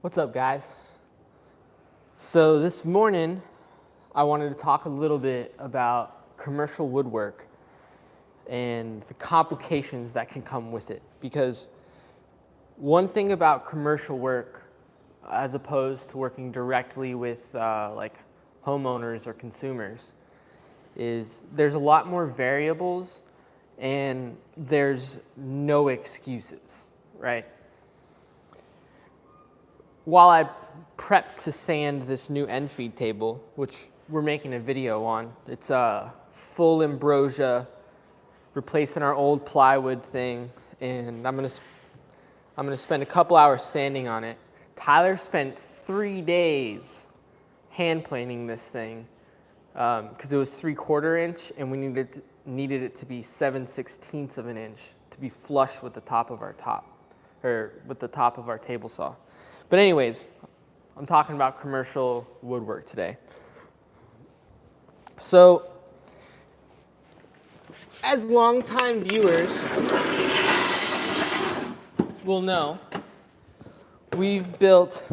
What's up, guys? So this morning, I wanted to talk a little bit about commercial woodwork and the complications that can come with it. Because one thing about commercial work, as opposed to working directly with like homeowners or consumers, is there's a lot more variables and there's no excuses, right? While I prepped to sand this new end feed table, which we're making a video on, it's a full ambrosia, replacing our old plywood thing, and I'm gonna spend a couple hours sanding on it. Tyler spent 3 days hand planing this thing because it was 3/4 inch, and we needed it to be 7/16 of an inch to be flush with the top of our table saw. But anyways, I'm talking about commercial woodwork today. So, as longtime viewers will know, we've built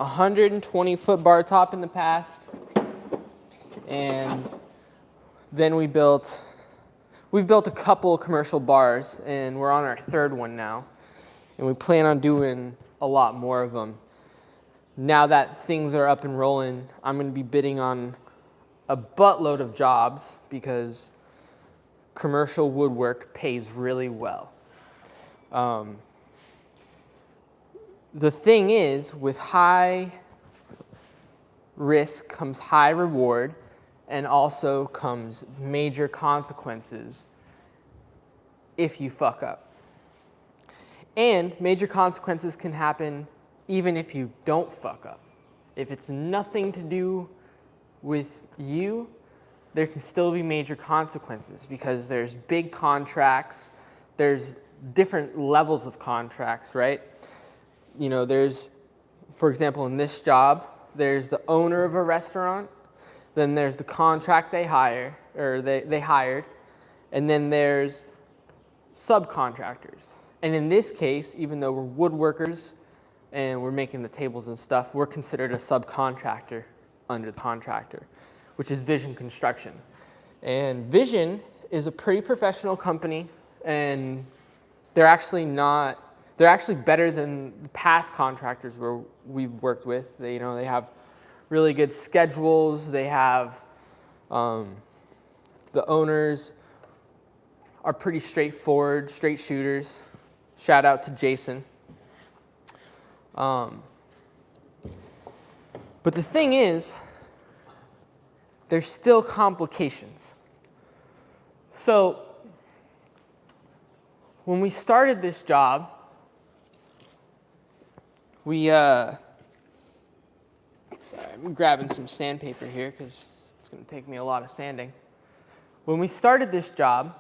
a 120-foot bar top in the past, and then we've built a couple commercial bars, and we're on our third one now, and we plan on doing a lot more of them. Now that things are up and rolling, I'm going to be bidding on a buttload of jobs because commercial woodwork pays really well. The thing is, with high risk comes high reward, and also comes major consequences if you fuck up. And major consequences can happen even if you don't fuck up. If it's nothing to do with you, there can still be major consequences because there's big contracts, there's different levels of contracts, right? You know, there's, for example, in this job, there's the owner of a restaurant, then there's the contract they hired, and then there's subcontractors. And in this case, even though we're woodworkers and we're making the tables and stuff, we're considered a subcontractor under the contractor, which is Vision Construction. And Vision is a pretty professional company, and they're actually better than the past contractors we've worked with. They have really good schedules. They have, the owners are pretty straightforward, straight shooters. Shout out to Jason. But the thing is, there's still complications. So, when we started this job, sorry, I'm grabbing some sandpaper here because it's going to take me a lot of sanding. When we started this job,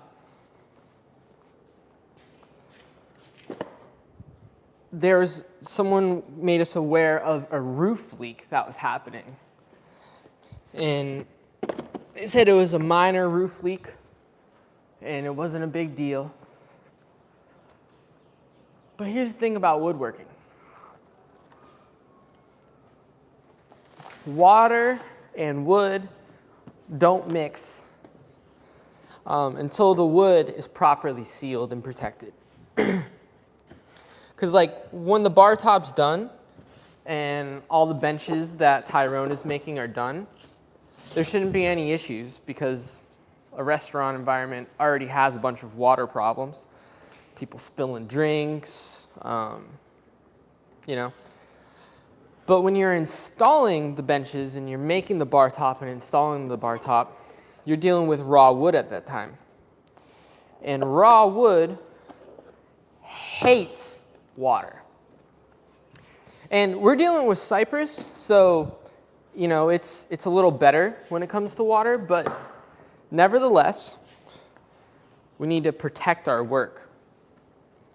someone made us aware of a roof leak that was happening. And they said it was a minor roof leak and it wasn't a big deal. But here's the thing about woodworking. Water and wood don't mix until the wood is properly sealed and protected. Because when the bar top's done and all the benches that Tyrone is making are done, there shouldn't be any issues because a restaurant environment already has a bunch of water problems. People spilling drinks, But when you're installing the benches and you're making the bar top and installing the bar top, you're dealing with raw wood at that time. And raw wood hates water. And we're dealing with cypress, so it's a little better when it comes to water, but nevertheless, we need to protect our work.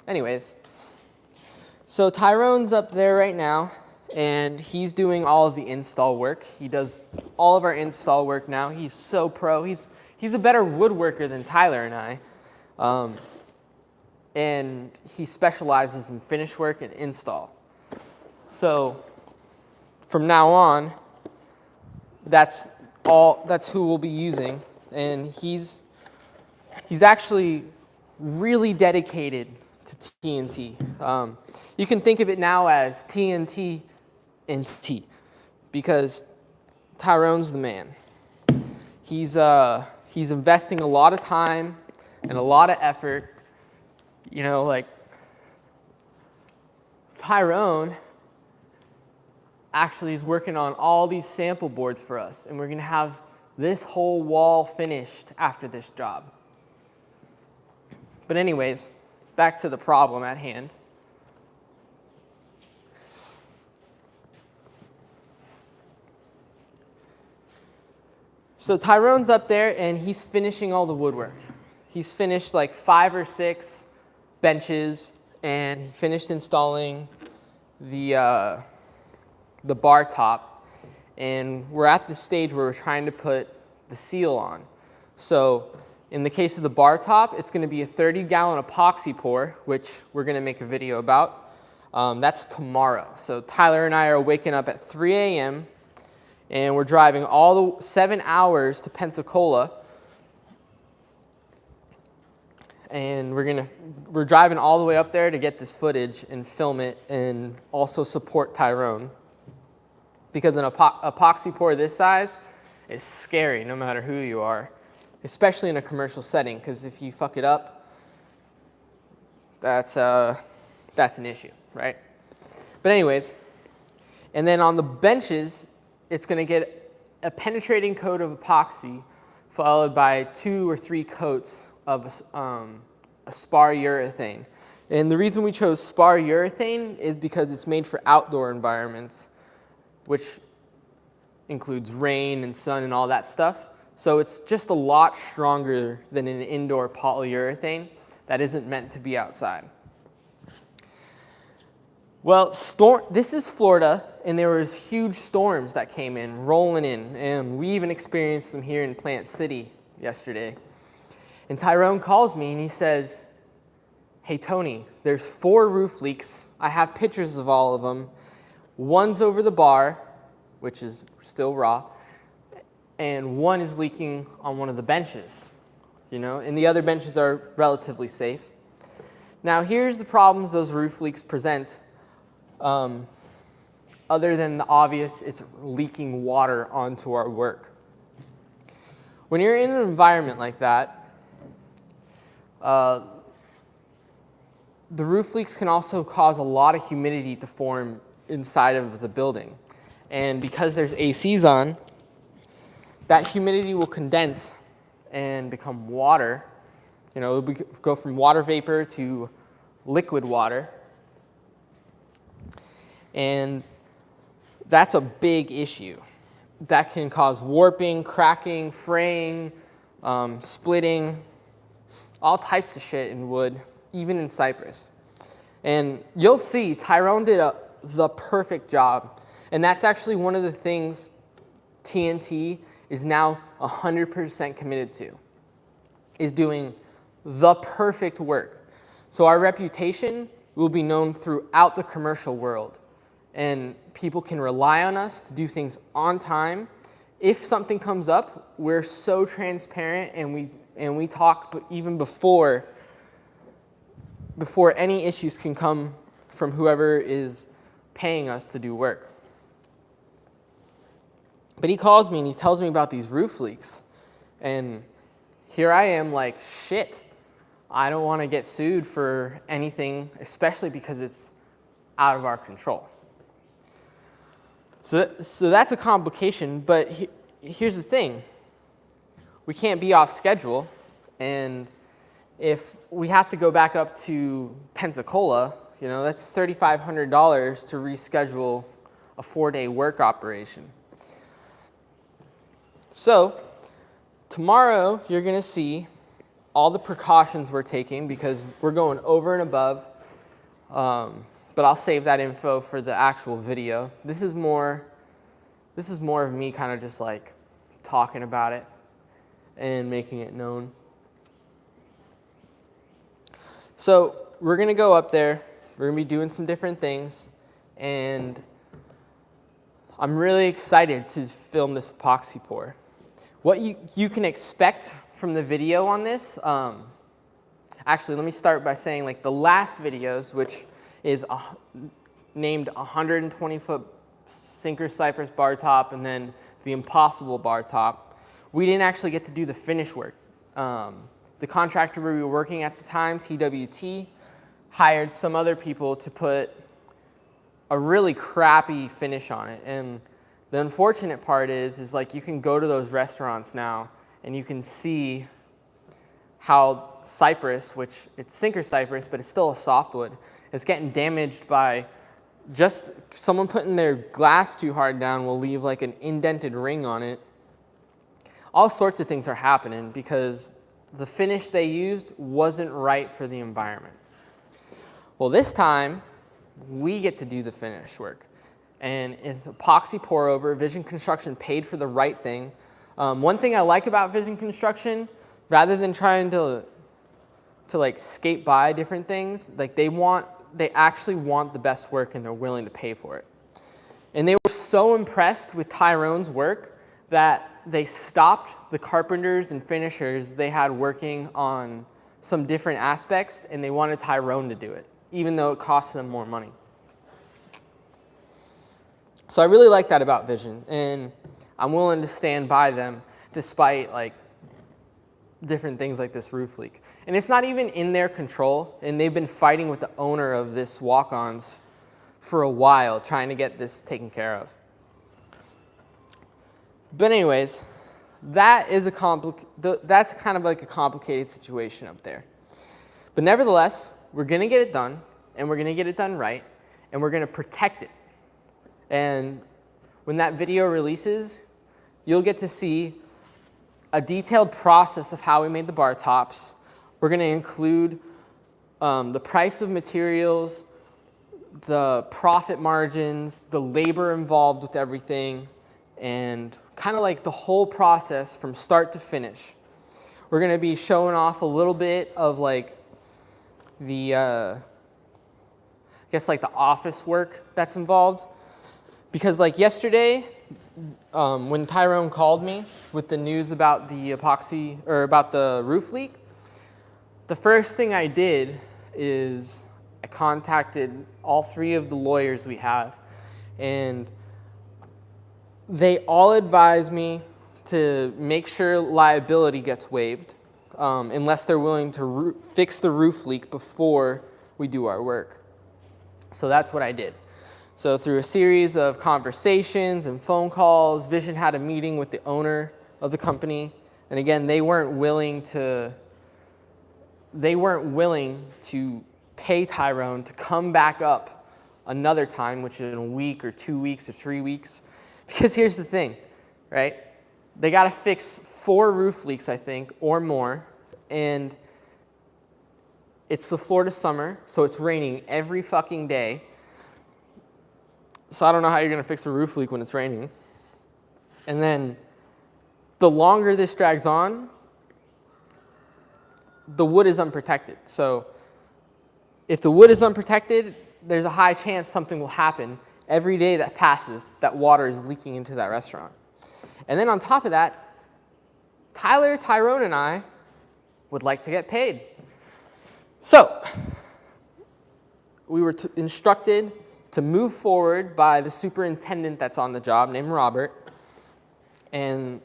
Anyways, so Tyrone's up there right now, and he's doing all of the install work. He does all of our install work now. He's so pro. He's a better woodworker than Tyler and I. And he specializes in finish work and install. So from now on, that's who we'll be using. And he's actually really dedicated to TNT. You can think of it now as TNT and T, because Tyrone's the man. He's investing a lot of time and a lot of effort. You know, like Tyrone actually is working on all these sample boards for us, and we're going to have this whole wall finished after this job. But anyways, back to the problem at hand. So Tyrone's up there and he's finishing all the woodwork. He's finished like 5 or 6 benches, and he finished installing the bar top. And we're at the stage where we're trying to put the seal on. So in the case of the bar top, it's going to be a 30-gallon epoxy pour, which we're going to make a video about. That's tomorrow. So Tyler and I are waking up at 3 a.m. and we're driving all the 7 hours to Pensacola. And we're driving all the way up there to get this footage and film it and also support Tyrone. Because an epoxy pour this size is scary no matter who you are, especially in a commercial setting, because if you fuck it up, that's an issue, right? But anyways, and then on the benches, it's going to get a penetrating coat of epoxy followed by 2 or 3 coats of a spar urethane. And the reason we chose spar urethane is because it's made for outdoor environments, which includes rain and sun and all that stuff. So it's just a lot stronger than an indoor polyurethane that isn't meant to be outside. Well, this is Florida, and there was huge storms that came in, rolling in, and we even experienced them here in Plant City yesterday. And Tyrone calls me and he says, "Hey Tony, there's 4 roof leaks. I have pictures of all of them. One's over the bar, which is still raw, and one is leaking on one of the benches, you know, and the other benches are relatively safe." Now here's the problems those roof leaks present. Other than the obvious, it's leaking water onto our work. When you're in an environment like that, the roof leaks can also cause a lot of humidity to form inside of the building. And because there's ACs on, that humidity will condense and become water. You know, it'll go from water vapor to liquid water. And that's a big issue. That can cause warping, cracking, fraying, splitting, all types of shit in wood, even in cypress. And you'll see Tyrone did the perfect job. And that's actually one of the things TNT is now 100% committed to, is doing the perfect work. So our reputation will be known throughout the commercial world. And people can rely on us to do things on time. If something comes up, we're so transparent, and we talk even before any issues can come from whoever is paying us to do work. But he calls me and he tells me about these roof leaks. And here I am like, shit, I don't want to get sued for anything, especially because it's out of our control. So that's a complication, but here's the thing. We can't be off schedule, and if we have to go back up to Pensacola, you know, that's $3,500 to reschedule a 4-day work operation. So tomorrow you're going to see all the precautions we're taking because we're going over and above. But I'll save that info for the actual video. This is more of me kind of just like talking about it and making it known. So we're going to go up there. We're going to be doing some different things. And I'm really excited to film this epoxy pour. What you can expect from the video on this, actually let me start by saying like the last videos, which is named 120-foot sinker cypress bar top and then the impossible bar top, we didn't actually get to do the finish work. The contractor we were working at the time, TWT, hired some other people to put a really crappy finish on it. And the unfortunate part is like you can go to those restaurants now and you can see how cypress, which it's sinker cypress, but it's still a softwood, is getting damaged by just someone putting their glass too hard down will leave like an indented ring on it. All sorts of things are happening because the finish they used wasn't right for the environment. Well, this time we get to do the finish work, and it's epoxy pour over. Vision Construction paid for the right thing. One thing I like about Vision Construction, rather than trying to like skate by different things, like they actually want the best work and they're willing to pay for it. And they were so impressed with Tyrone's work that they stopped the carpenters and finishers they had working on some different aspects, and they wanted Tyrone to do it, even though it cost them more money. So I really like that about Vision, and I'm willing to stand by them despite like different things like this roof leak. And it's not even in their control, and they've been fighting with the owner of this walk-ons for a while trying to get this taken care of. But anyways, that's kind of like a complicated situation up there. But nevertheless, we're going to get it done, and we're going to get it done right, and we're going to protect it. And when that video releases, you'll get to see a detailed process of how we made the bar tops. We're going to include the price of materials, the profit margins, the labor involved with everything, and kind of like the whole process from start to finish. We're going to be showing off a little bit of like the, I guess like the office work that's involved. Because like yesterday, when Tyrone called me with the news about the epoxy, or about the roof leak, the first thing I did is I contacted all 3 of the lawyers we have, and they all advised me to make sure liability gets waived unless they're willing to fix the roof leak before we do our work. So that's what I did. So through a series of conversations and phone calls, Vision had a meeting with the owner of the company. And again, they weren't willing to pay Tyrone to come back up another time, which is in a week or 2 weeks or 3 weeks. Because here's the thing, right? They got to fix 4 roof leaks, I think, or more. And it's the Florida summer, so it's raining every fucking day. So I don't know how you're going to fix a roof leak when it's raining. And then the longer this drags on, the wood is unprotected. So if the wood is unprotected, there's a high chance something will happen every day that passes, that water is leaking into that restaurant. And then on top of that, Tyler, Tyrone, and I would like to get paid. So we were instructed to move forward by the superintendent that's on the job, named Robert, and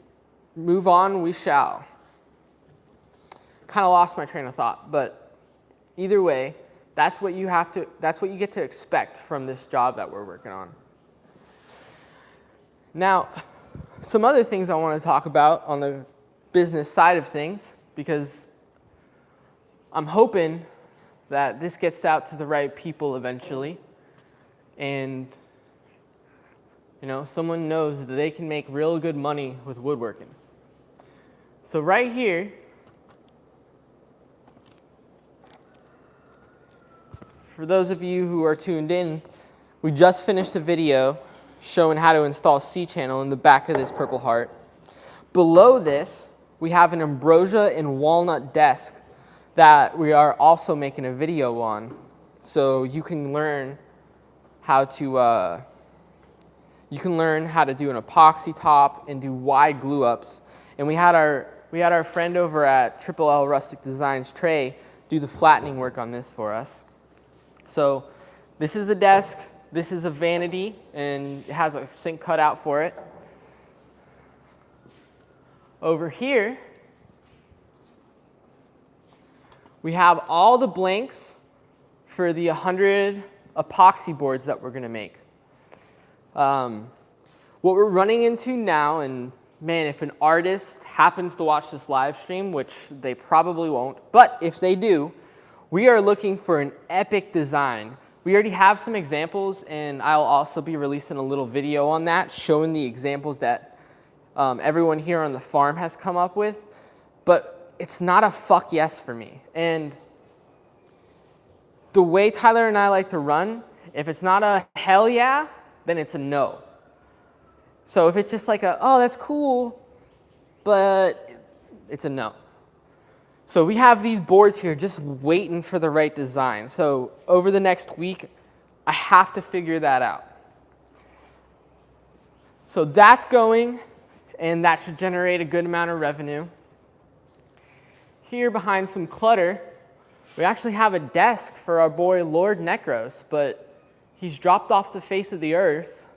move on we shall. Kind of lost my train of thought, but either way, that's what you get to expect from this job that we're working on. Now, some other things I want to talk about on the business side of things, because I'm hoping that this gets out to the right people eventually, and someone knows that they can make real good money with woodworking. So right here, for those of you who are tuned in, we just finished a video showing how to install C-channel in the back of this Purple Heart. Below this, we have an ambrosia and walnut desk that we are also making a video on. So you can learn how to you can learn how to do an epoxy top and do wide glue ups. And we had our friend over at Triple L Rustic Designs, Trey, do the flattening work on this for us. So this is a desk, this is a vanity, and it has a sink cut out for it. Over here, we have all the blanks for the 100 epoxy boards that we're going to make. What we're running into now, and man, if an artist happens to watch this live stream, which they probably won't, but if they do, we are looking for an epic design. We already have some examples, and I'll also be releasing a little video on that, showing the examples that everyone here on the farm has come up with, but it's not a fuck yes for me. And the way Tyler and I like to run, if it's not a hell yeah, then it's a no. So if it's just like oh, that's cool, but it's a no. So we have these boards here just waiting for the right design. So over the next week, I have to figure that out. So that's going, and that should generate a good amount of revenue. Here behind some clutter, we actually have a desk for our boy Lord Necros, but he's dropped off the face of the earth,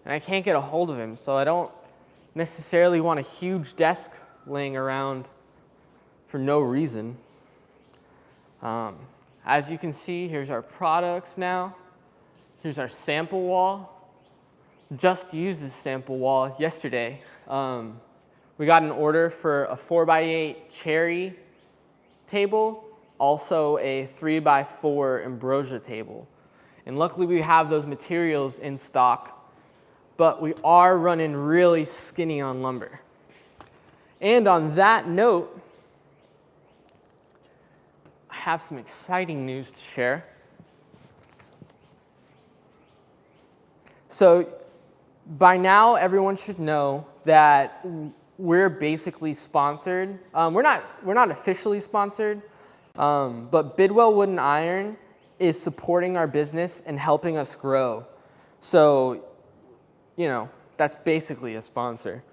and I can't get a hold of him, so I don't necessarily want a huge desk laying around for no reason. As you can see, here's our products now. Here's our sample wall. Just used this sample wall yesterday. We got an order for a 4x8 cherry table, also a 3x4 ambrosia table. And luckily we have those materials in stock, but we are running really skinny on lumber. And on that note, I have some exciting news to share. So by now, everyone should know that we're basically sponsored. We're not officially sponsored, but Bidwell Wood and Iron is supporting our business and helping us grow. So, that's basically a sponsor.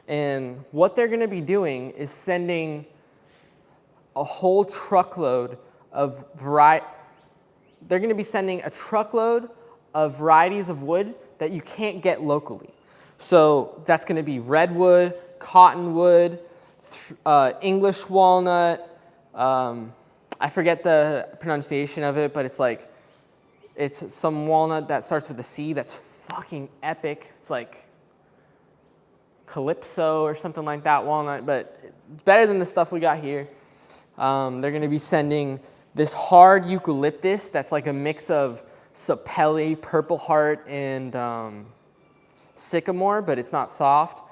And what they're going to be doing is sending a whole truckload of they're going to be sending a truckload of varieties of wood that you can't get locally. So that's going to be redwood, cottonwood, English walnut. I forget the pronunciation of it, but it's some walnut that starts with a C that's fucking epic. It's like Calypso or something like that walnut, but it's better than the stuff we got here. They're going to be sending this hard eucalyptus that's like a mix of sapelli, purple heart, and sycamore, but it's not soft.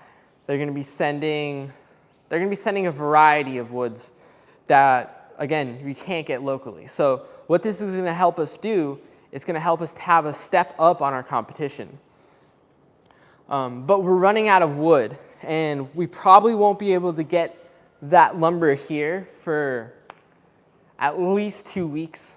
They're going to be sending a variety of woods that, again, we can't get locally. So what this is going to help us do, it's going to help us have a step up on our competition. But we're running out of wood, and we probably won't be able to get that lumber here for at least 2 weeks.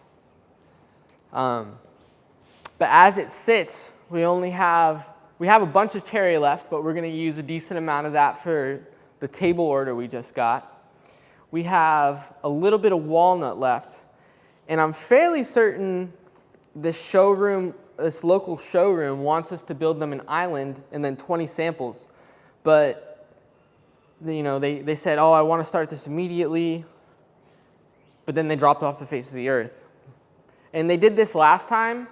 But as it sits, we have a bunch of cherry left, but we're going to use a decent amount of that for the table order we just got. We have a little bit of walnut left, and I'm fairly certain this local showroom wants us to build them an island and then 20 samples. But they said, oh, I want to start this immediately, but then they dropped off the face of the earth. And they did this last time,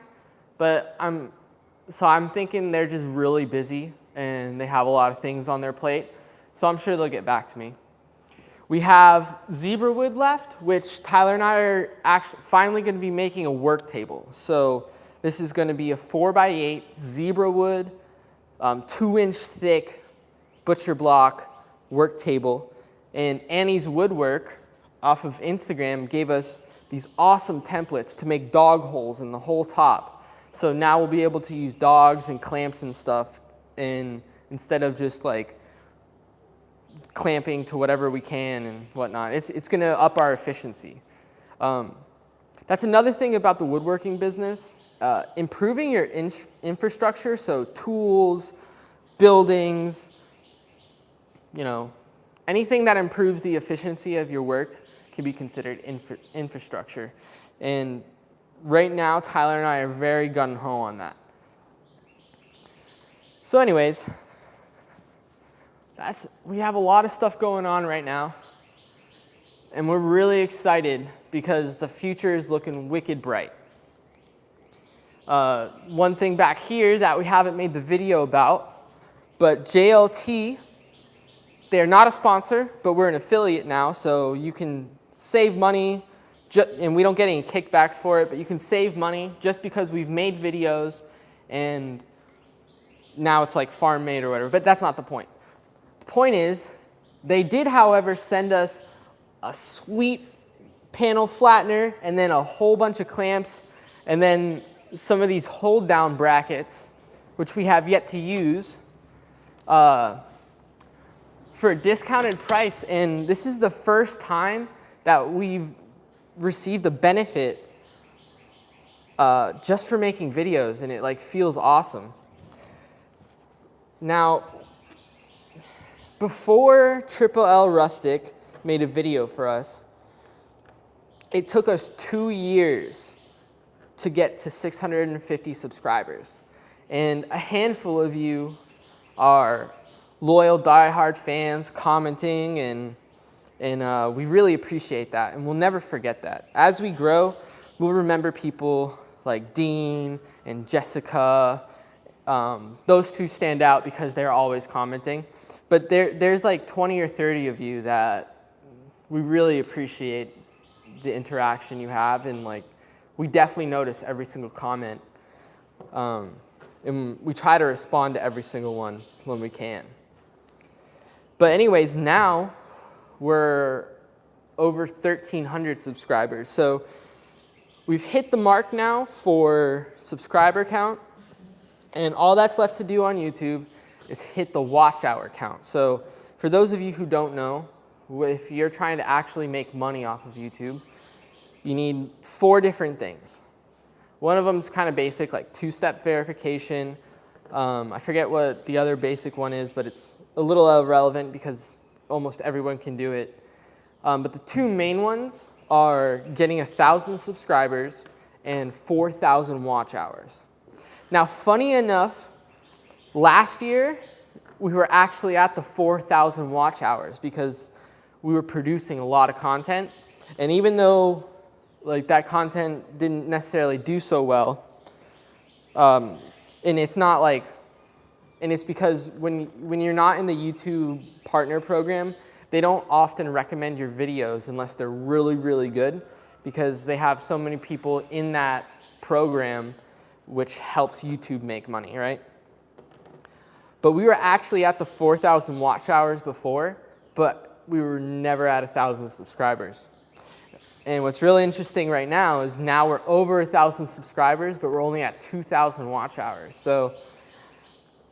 but I'm thinking they're just really busy and they have a lot of things on their plate, so I'm sure they'll get back to me. We have zebra wood left, which Tyler and I are actually finally going to be making a work table. So this is going to be a 4x8 zebra wood, 2-inch thick butcher block work table. And Annie's Woodwork off of Instagram gave us these awesome templates to make dog holes in the whole top. So now we'll be able to use dogs and clamps and stuff instead of just like clamping to whatever we can and whatnot. It's going to up our efficiency. That's another thing about the woodworking business. improving your infrastructure, so tools, buildings, anything that improves the efficiency of your work can be considered infrastructure. And right now, Tyler and I are very gung-ho on that. So anyways, we have a lot of stuff going on right now. And we're really excited because the future is looking wicked bright. One thing back here that we haven't made the video about, but JLT, they're not a sponsor, but we're an affiliate now, so you can save money, and we don't get any kickbacks for it, but you can save money just because we've made videos and now it's like farm made or whatever, but that's not the point. The point is, they did, however, send us a sweet panel flattener and then a whole bunch of clamps and then some of these hold down brackets, which we have yet to use, for a discounted price. And this is the first time that we've received a benefit just for making videos, and it feels awesome. Now, before Triple L Rustic made a video for us, it took us 2 years to get to 650 subscribers. And a handful of you are loyal, diehard fans commenting, and we really appreciate that, and we'll never forget that. As we grow, we'll remember people like Dean and Jessica. Those two stand out because they're always commenting. But there's 20 or 30 of you that we really appreciate the interaction you have, and we definitely notice every single comment. And we try to respond to every single one when we can. But anyways, now we're over 1,300 subscribers. So we've hit the mark now for subscriber count. And all that's left to do on YouTube is hit the watch hour count. So for those of you who don't know, if you're trying to actually make money off of YouTube, you need 4 different things. One of them is kind of basic, like 2-step verification. I forget what the other basic one is, but it's a little irrelevant because almost everyone can do it. But the 2 main ones are getting 1,000 subscribers and 4,000 watch hours. Now, funny enough, last year we were actually at the 4,000 watch hours because we were producing a lot of content. And even though that content didn't necessarily do so well, and it's not and it's because when you're not in the YouTube partner program, they don't often recommend your videos unless they're really, really good, because they have so many people in that program, which helps YouTube make money, right? But we were actually at the 4,000 watch hours before, but we were never at 1,000 subscribers. And what's really interesting right now is now we're over 1,000 subscribers, but we're only at 2,000 watch hours. So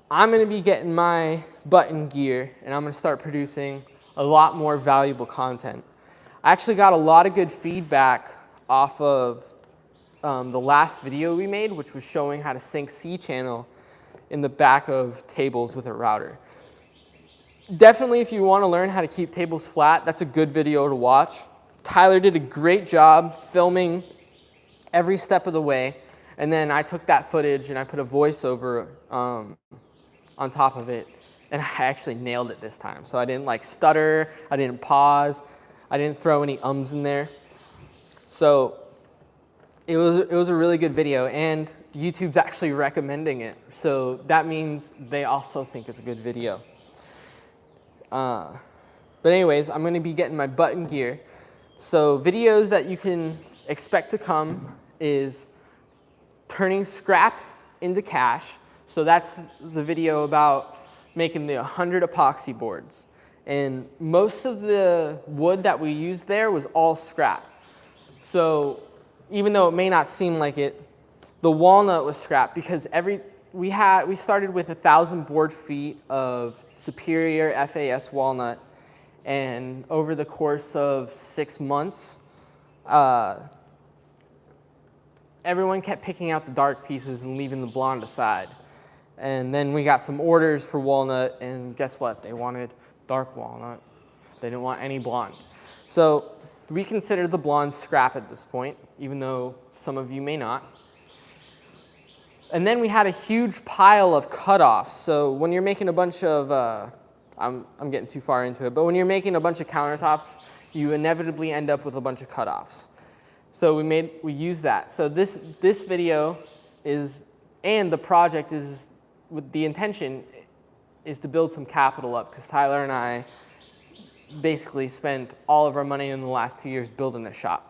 I'm going to be getting my butt in gear, and I'm going to start producing a lot more valuable content. I actually got a lot of good feedback off of the last video we made, which was showing how to sync cChannel in the back of tables with a router. Definitely, if you want to learn how to keep tables flat, that's a good video to watch. Tyler did a great job filming every step of the way, and then I took that footage and I put a voiceover on top of it, and I actually nailed it this time. So I didn't stutter, I didn't pause, I didn't throw any ums in there. So it was a really good video, and YouTube's actually recommending it. So that means they also think it's a good video. But anyways, I'm going to be getting my butt in gear. So videos that you can expect to come is turning scrap into cash. So that's the video about making the 100 epoxy boards. And most of the wood that we used there was all scrap. So even though it may not seem like it, the walnut was scrap because we started with 1,000 board feet of superior FAS walnut, and over the course of 6 months, everyone kept picking out the dark pieces and leaving the blonde aside. And then we got some orders for walnut, and guess what? They wanted dark walnut. They didn't want any blonde. So we consider the blonde scrap at this point, even though some of you may not. And then we had a huge pile of cutoffs. So when you're making a bunch of, I'm getting too far into it, but when you're making a bunch of countertops, you inevitably end up with a bunch of cutoffs. So we used that. So this video is, and the project is, with the intention is to build some capital up, because Tyler and I basically spent all of our money in the last 2 years building the shop.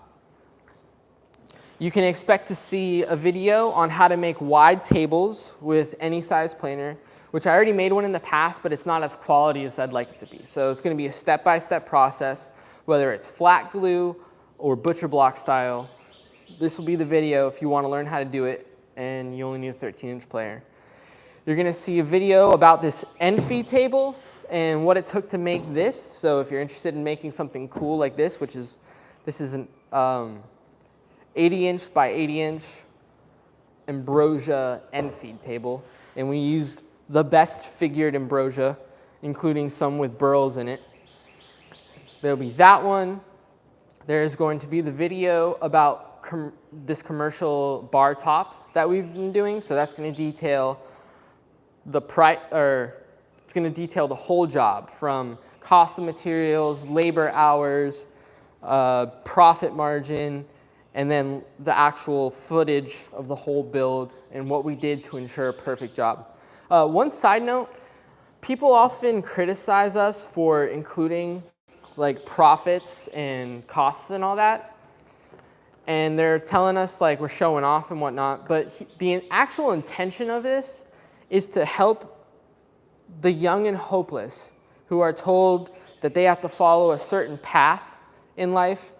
You can expect to see a video on how to make wide tables with any size planer, which I already made one in the past, but it's not as quality as I'd like it to be. So it's going to be a step-by-step process, whether it's flat glue or butcher block style. This will be the video if you want to learn how to do it, and you only need a 13-inch planer. You're going to see a video about this end feed table and what it took to make this. So if you're interested in making something cool like this, this is an 80-inch by 80-inch ambrosia end feed table. And we used the best figured ambrosia, including some with burls in it. There'll be that one. There's going to be the video about this commercial bar top that we've been doing. So that's going to detail it's going to detail the whole job, from cost of materials, labor hours, profit margin, and then the actual footage of the whole build and what we did to ensure a perfect job. One side note, people often criticize us for including like profits and costs and all that. And they're telling us like we're showing off and whatnot, but the actual intention of this is to help the young and hopeless who are told that they have to follow a certain path in life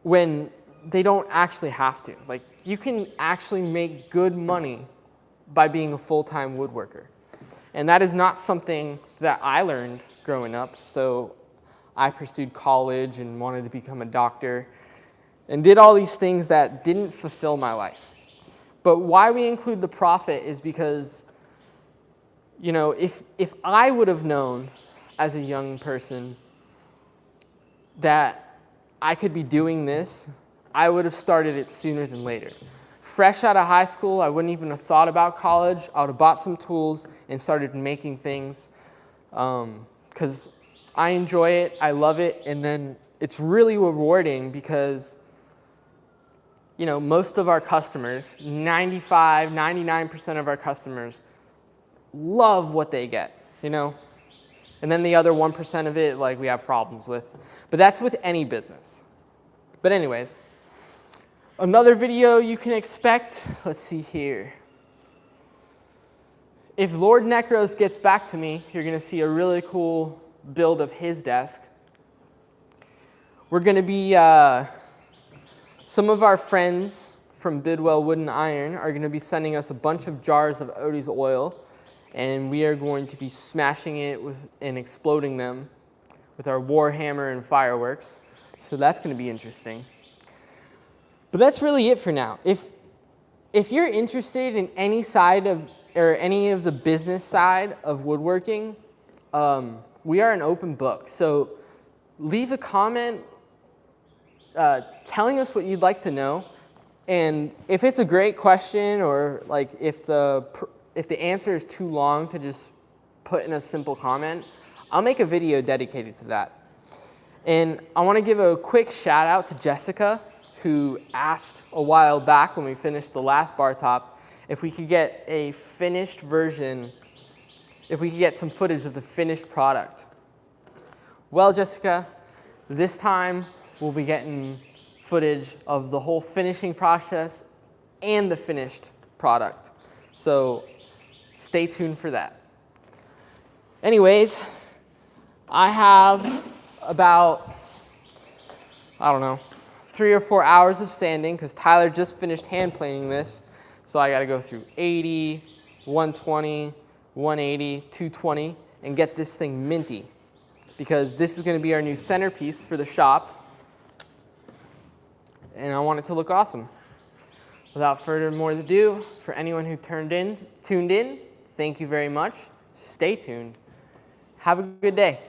when they don't actually have to. Like, you can actually make good money by being a full-time woodworker. And that is not something that I learned growing up. So I pursued college and wanted to become a doctor and did all these things that didn't fulfill my life. But why we include the profit is because, you know, if I would have known as a young person that I could be doing this, I would have started it sooner than later. Fresh out of high school, I wouldn't even have thought about college. I would have bought some tools and started making things because I enjoy it, I love it, and then it's really rewarding because, you know, most of our customers, 95, 99% of our customers love what they get, you know? And then the other 1% of it, like, we have problems with. But that's with any business. But anyways, another video you can expect, let's see here. If Lord Necros gets back to me, you're going to see a really cool build of his desk. We're going to be, some of our friends from Bidwell Wood and Iron are going to be sending us a bunch of jars of Odie's oil, and we are going to be smashing it and exploding them with our Warhammer and fireworks. So that's going to be interesting. But that's really it for now. If you're interested in any side of, or any of the business side of woodworking, we are an open book. So leave a comment telling us what you'd like to know. And if it's a great question, or like if the answer is too long to just put in a simple comment, I'll make a video dedicated to that. And I want to give a quick shout out to Jessica, who asked a while back when we finished the last bar top if we could get a finished version, if we could get some footage of the finished product. Well, Jessica, this time we'll be getting footage of the whole finishing process and the finished product. So stay tuned for that. Anyways, I have about, I don't know, 3 or 4 hours of sanding because Tyler just finished hand planing this. So I got to go through 80, 120, 180, 220 and get this thing minty, because this is going to be our new centerpiece for the shop and I want it to look awesome. Without further more ado, for anyone who tuned in, thank you very much. Stay tuned. Have a good day.